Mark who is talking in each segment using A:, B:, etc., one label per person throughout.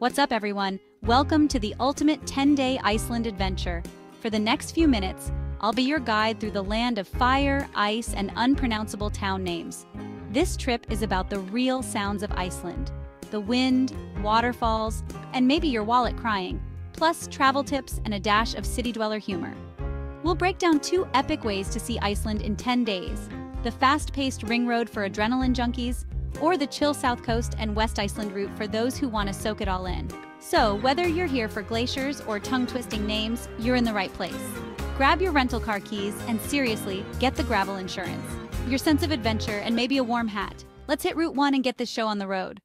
A: What's up, everyone? Welcome to the ultimate 10-day Iceland adventure. For the next few minutes, I'll be your guide through the land of fire, ice, and unpronounceable town names. This trip is about the real sounds of Iceland. The wind, waterfalls, and maybe your wallet crying, plus travel tips and a dash of city dweller humor. We'll break down 2 epic ways to see Iceland in 10 days. The fast-paced ring road for adrenaline junkies, or the chill South Coast and West Iceland route for those who want to soak it all in. So, whether you're here for glaciers or tongue-twisting names, you're in the right place. Grab your rental car keys and seriously, get the gravel insurance, your sense of adventure, and maybe a warm hat. Let's hit Route 1 and get this show on the road.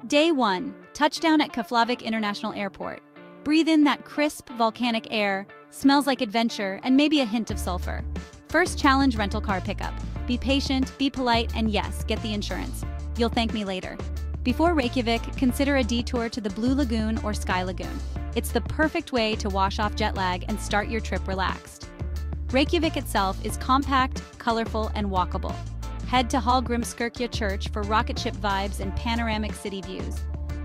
A: Day 1. Touchdown at Keflavik International Airport. Breathe in that crisp, volcanic air, smells like adventure, and maybe a hint of sulfur. First challenge rental car pickup. Be patient, be polite, and yes, get the insurance. You'll thank me later. Before Reykjavík, consider a detour to the Blue Lagoon or Sky Lagoon. It's the perfect way to wash off jet lag and start your trip relaxed. Reykjavík itself is compact, colorful, and walkable. Head to Hallgrímskirkja Church for rocket ship vibes and panoramic city views.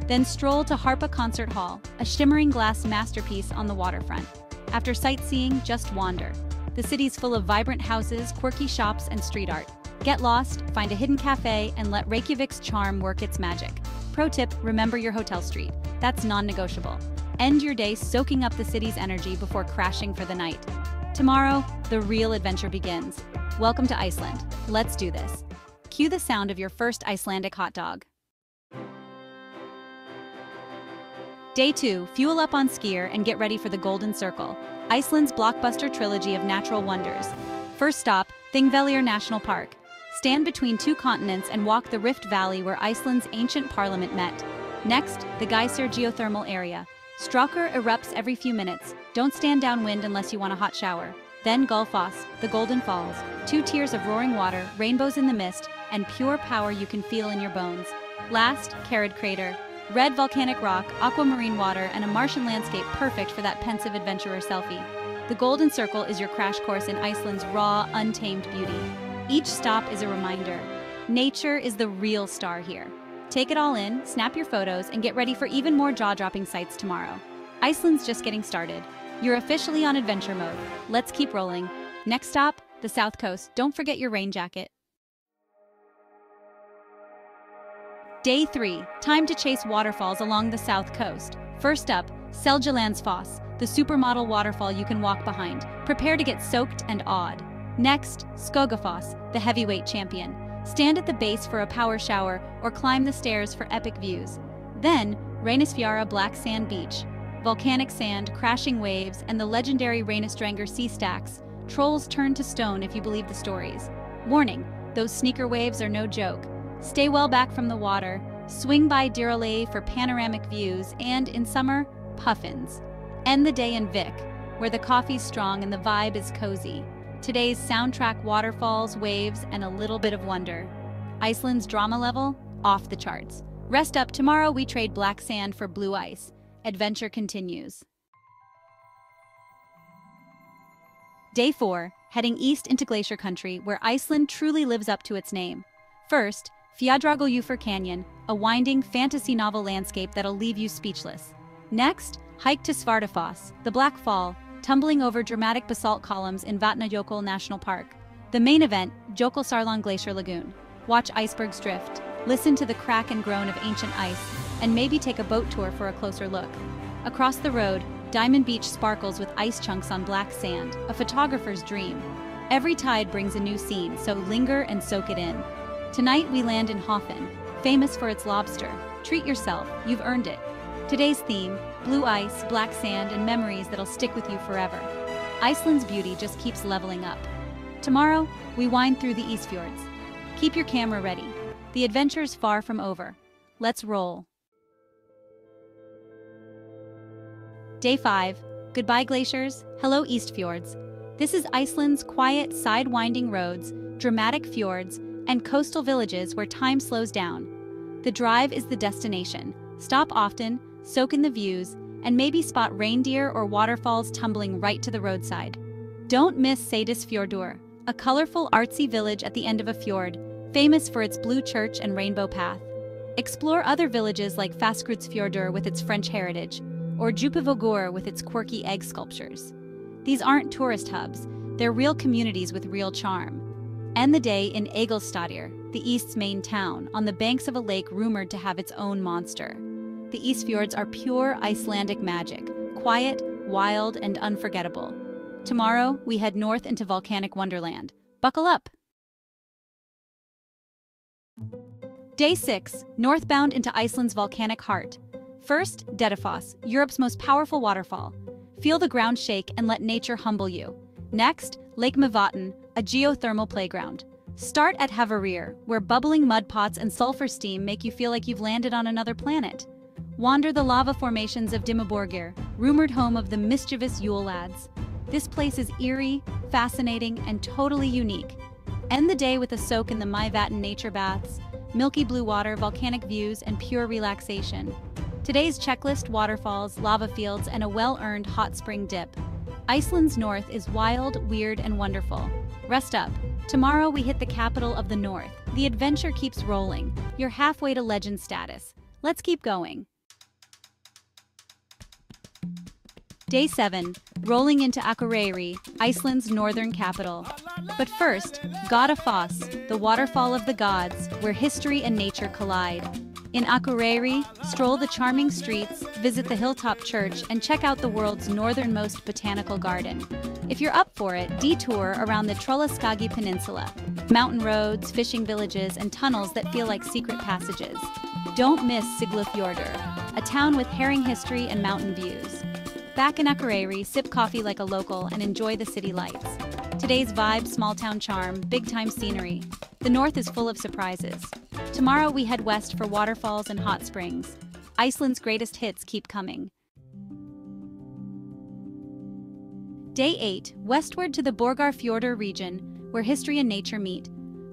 A: Then stroll to Harpa Concert Hall, a shimmering glass masterpiece on the waterfront. After sightseeing, just wander. The city's full of vibrant houses, quirky shops, and street art. Get lost, find a hidden cafe, and let Reykjavík's charm work its magic. Pro tip, remember your hotel street. That's non-negotiable. End your day soaking up the city's energy before crashing for the night. Tomorrow, the real adventure begins. Welcome to Iceland. Let's do this. Cue the sound of your first Icelandic hot dog. Day 2, fuel up on skier and get ready for the Golden Circle, Iceland's blockbuster trilogy of natural wonders. First stop, Thingvellir National Park. Stand between 2 continents and walk the Rift Valley where Iceland's ancient parliament met. Next, the Glaciers geothermal area. Strákur erupts every few minutes. Don't stand downwind unless you want a hot shower. Then Gullfoss, the Golden Falls. 2 tiers of roaring water, rainbows in the mist, and pure power you can feel in your bones. Last, Carrad Crater. Red volcanic rock, aquamarine water, and a Martian landscape perfect for that pensive adventurer selfie. The Golden Circle is your crash course in Iceland's raw, untamed beauty. Each stop is a reminder. Nature is the real star here. Take it all in, snap your photos, and get ready for even more jaw-dropping sights tomorrow. Iceland's just getting started. You're officially on adventure mode. Let's keep rolling. Next stop, the South Coast. Don't forget your rain jacket. Day 3, time to chase waterfalls along the South Coast. First up, Seljalandsfoss, the supermodel waterfall you can walk behind. Prepare to get soaked and awed. Next, Skogafoss, the heavyweight champion. Stand at the base for a power shower or climb the stairs for epic views. Then, Reynisfjara Black Sand Beach. Volcanic sand, crashing waves, and the legendary Reynisdrangar sea stacks. Trolls turn to stone if you believe the stories. Warning, those sneaker waves are no joke. Stay well back from the water, swing by Dyrraley for panoramic views, and in summer, puffins. End the day in Vik, where the coffee's strong and the vibe is cozy. Today's soundtrack waterfalls, waves, and a little bit of wonder. Iceland's drama level, off the charts. Rest up, tomorrow we trade black sand for blue ice. Adventure continues. Day 4, heading east into glacier country, where Iceland truly lives up to its name. First, Fjadragöfur Canyon, a winding fantasy novel landscape that'll leave you speechless. Next, hike to Svartafoss, the Black Fall, tumbling over dramatic basalt columns in Vatnajökull National Park. The main event, Jökulsárlón Glacier Lagoon. Watch icebergs drift, listen to the crack and groan of ancient ice, and maybe take a boat tour for a closer look. Across the road, Diamond Beach sparkles with ice chunks on black sand, a photographer's dream. Every tide brings a new scene, so linger and soak it in. Tonight we land in Hofen, famous for its lobster. Treat yourself, you've earned it. Today's theme, blue ice, black sand, and memories that'll stick with you forever. Iceland's beauty just keeps leveling up. Tomorrow, we wind through the Eastfjords. Keep your camera ready. The adventure's far from over. Let's roll. Day 5, goodbye glaciers, hello Eastfjords. This is Iceland's quiet, side-winding roads, dramatic fjords, and coastal villages where time slows down. The drive is the destination. Stop often, soak in the views, and maybe spot reindeer or waterfalls tumbling right to the roadside. Don't miss Seyðisfjörður, a colorful, artsy village at the end of a fjord, famous for its blue church and rainbow path. Explore other villages like Fáskrúðsfjörður with its French heritage, or Djúpivogur with its quirky egg sculptures. These aren't tourist hubs, they're real communities with real charm. End the day in Egilsstaðir, the East's main town, on the banks of a lake rumored to have its own monster. The Eastfjords are pure Icelandic magic, quiet, wild, and unforgettable. Tomorrow, we head north into volcanic wonderland. Buckle up! Day 6, northbound into Iceland's volcanic heart. First, Dettifoss, Europe's most powerful waterfall. Feel the ground shake and let nature humble you. Next, Lake Mývatn, a geothermal playground. Start at Havarir, where bubbling mud pots and sulfur steam make you feel like you've landed on another planet. Wander the lava formations of Dimmuborgir, rumored home of the mischievous Yule lads. This place is eerie, fascinating, and totally unique. End the day with a soak in the Mývatn nature baths, milky blue water, volcanic views, and pure relaxation. Today's checklist: waterfalls, lava fields, and a well-earned hot spring dip. Iceland's north is wild, weird, and wonderful. Rest up. Tomorrow we hit the capital of the north. The adventure keeps rolling. You're halfway to legend status. Let's keep going. Day 7, rolling into Akureyri, Iceland's northern capital. But first, Godafoss, the waterfall of the gods, where history and nature collide. In Akureyri, stroll the charming streets, visit the hilltop church, and check out the world's northernmost botanical garden. If you're up for it, detour around the Tröllaskagi Peninsula. Mountain roads, fishing villages, and tunnels that feel like secret passages. Don't miss Siglufjörður, a town with herring history and mountain views. Back in Akureyri, sip coffee like a local and enjoy the city lights. Today's vibe, small-town charm, big-time scenery. The north is full of surprises. Tomorrow we head west for waterfalls and hot springs. Iceland's greatest hits keep coming. Day 8, westward to the Borgarfjörður region, where history and nature meet.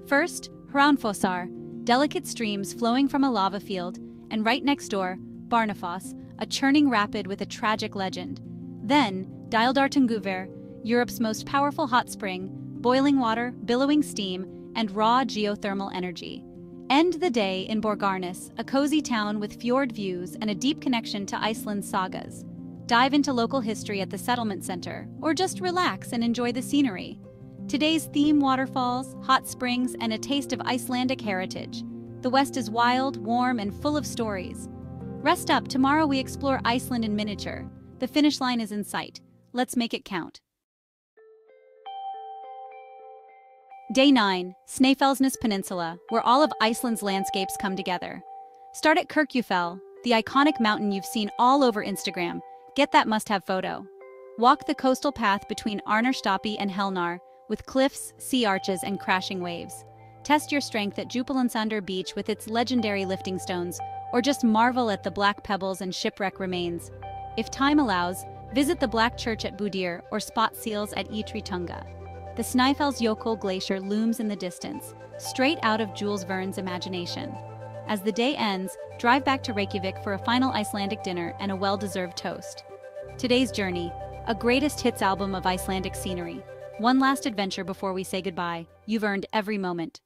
A: First, Hraunfossar, delicate streams flowing from a lava field, and right next door, Barnafoss, a churning rapid with a tragic legend. Then, Deildartunguver, Europe's most powerful hot spring, boiling water, billowing steam, and raw geothermal energy. End the day in Borgarnes, a cozy town with fjord views and a deep connection to Iceland's sagas. Dive into local history at the settlement center, or just relax and enjoy the scenery. Today's theme: waterfalls, hot springs, and a taste of Icelandic heritage. The West is wild, warm, and full of stories. Rest up, tomorrow we explore Iceland in miniature. The finish line is in sight. Let's make it count. Day 9, Snæfellsnes Peninsula, where all of Iceland's landscapes come together. Start at Kirkjufell, the iconic mountain you've seen all over Instagram. Get that must-have photo. Walk the coastal path between Arnarstapi and Helnar, with cliffs, sea arches, and crashing waves. Test your strength at Djúpilandsandr Beach with its legendary lifting stones, or just marvel at the black pebbles and shipwreck remains. If time allows, visit the Black Church at Budir or spot seals at Ytri-Tunga. The Snæfellsjökull Glacier looms in the distance, straight out of Jules Verne's imagination. As the day ends, drive back to Reykjavík for a final Icelandic dinner and a well-deserved toast. Today's journey, a greatest hits album of Icelandic scenery. One last adventure before we say goodbye. You've earned every moment.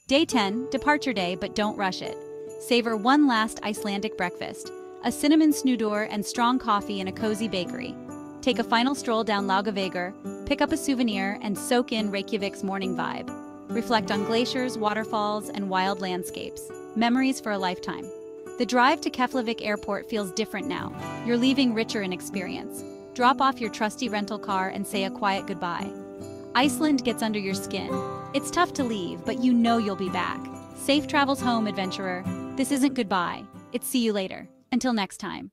A: Day 10, departure day, but don't rush it. Savor one last Icelandic breakfast, a cinnamon snúður and strong coffee in a cozy bakery. Take a final stroll down Laugavegur, pick up a souvenir, and soak in Reykjavík's morning vibe. Reflect on glaciers, waterfalls, and wild landscapes. Memories for a lifetime. The drive to Keflavik Airport feels different now. You're leaving richer in experience. Drop off your trusty rental car and say a quiet goodbye. Iceland gets under your skin. It's tough to leave, but you know you'll be back. Safe travels home, adventurer. This isn't goodbye. It's see you later. Until next time.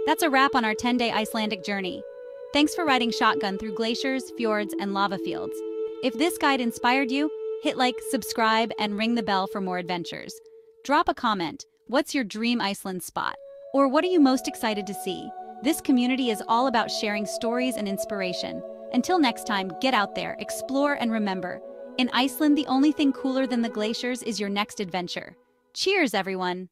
A: That's a wrap on our 10-day Icelandic journey. Thanks for riding shotgun through glaciers, fjords, and lava fields. If this guide inspired you, hit like, subscribe, and ring the bell for more adventures. Drop a comment. What's your dream Iceland spot? Or what are you most excited to see? This community is all about sharing stories and inspiration. Until next time, get out there, explore, and remember, in Iceland, the only thing cooler than the glaciers is your next adventure. Cheers, everyone!